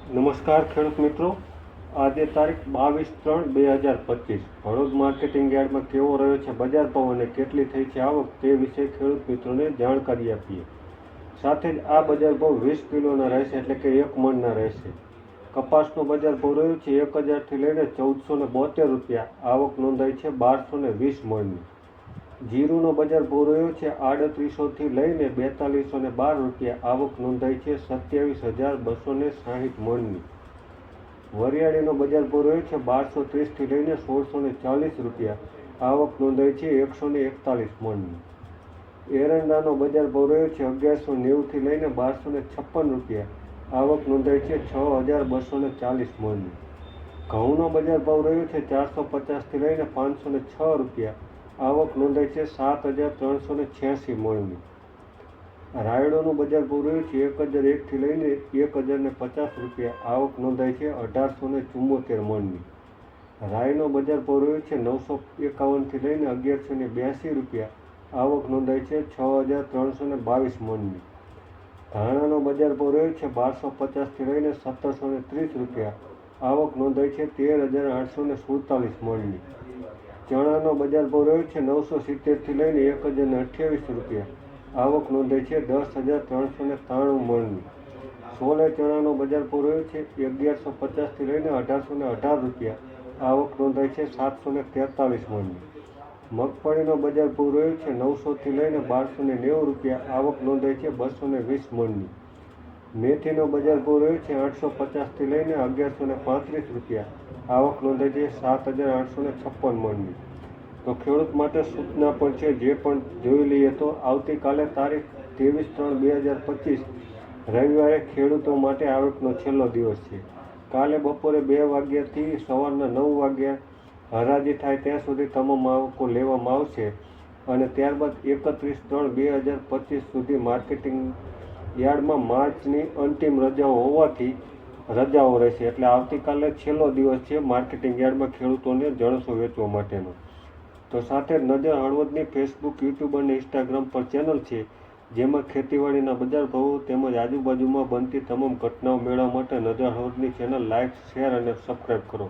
નમસ્કાર ખેડૂત મિત્રો, આજે તારીખ 22/3/2025 હળવદ માર્કેટિંગ યાર્ડમાં કેવો રહ્યો છે બજાર ભાવ અને કેટલી થઈ છે આવક તે વિશે ખેડૂત મિત્રોને જાણકારી આપીએ. સાથે જ આ બજાર ભાવ 20 કિલોના રહેશે, એટલે કે 1 મણના રહેશે. કપાસનો બજાર ભાવ રહ્યો છે 1000થી લઈને 1472 રૂપિયા, આવક નોંધાઈ છે 1220 મણની. જીરુનો બજાર ભાવ રહ્યો છે 3800થી લઈને 4212 રૂપિયા, આવક નોંધાઈ છે 27,260 મણની. વરિયાળીનો બજાર ભાવ રહ્યો છે 1230થી લઈને 1640 રૂપિયા, આવક નોંધાઈ છે 141 મણની. એરંડાનો બજાર ભાવ રહ્યો છે 1190થી લઈને 1256 રૂપિયા, આવક નોંધાઈ છે 6240 મણની. ઘઉંનો બજાર ભાવ રહ્યો છે 450થી લઈને 506 રૂપિયા, આવક નોંધાઈ છે 7386 મણની. રાયડોનું બજાર ભાવ રહ્યું છે 1001થી લઈને 1050 રૂપિયા, આવક નોંધાઈ છે 1874 મણની. રાઈનો બજાર ભાવ રહ્યો છે 951થી લઈને 1182 રૂપિયા, આવક નોંધાઈ છે 6322 મણની. ધાણાનો બજાર ભાવ રહ્યો છે 1250થી લઈને 1730 રૂપિયા, આવક નોંધાઈ છે 13847 મણની. ચણાનો બજાર ભાવ રહ્યો છે 970થી લઈને 1028 રૂપિયા, આવક નોંધાઈ છે 10,393 મણની. સોલે ચણાનો બજાર ભાવ રહ્યો છે 1150થી લઈને 1818 રૂપિયા, આવક નોંધાઈ છે 743 મણની. મગફળીનો બજાર ભાવ રહ્યો છે 900થી લઈને 1290 રૂપિયા, આવક નોંધાઈ છે 220 મણની. મેથીનો બજાર ભાવ રહ્યો છે 850થી લઈને 1135 રૂપિયા, આવક નોંધાઈ છે 7856 મણની. તો ખેડૂત માટે સૂચના પણ છે, જે પણ જોઈ લઈએ તો આવતીકાલે તારીખ 23/3/2025 રવિવારે ખેડૂતો માટે આવકનો છેલ્લો દિવસ છે. કાલે બપોરે 2 વાગ્યાથી સવારના 9 વાગ્યા હરાજી થાય ત્યાં સુધી તમામ આવકો લેવામાં આવશે અને ત્યારબાદ 31/3/2025 સુધી માર્કેટિંગ યાર્ડમાં માર્ચની અંતિમ રજાઓ હોવાથી રજાઓ રહેશે. એટલે આવતીકાલે છેલ્લો દિવસ છે માર્કેટિંગ યાર્ડમાં ખેડૂતોને જણસો વેચવા માટેનો. તો સાથે જ નજર હળવદની ફેસબુક, યુટ્યુબ અને ઇન્સ્ટાગ્રામ પર ચેનલ છે, જેમાં ખેતીવાડીના બજાર ભાવો તેમજ આજુબાજુમાં બનતી તમામ ઘટનાઓ મેળવવા માટે નજર હળવદની ચેનલ લાઇક, શેર અને સબસ્ક્રાઈબ કરો.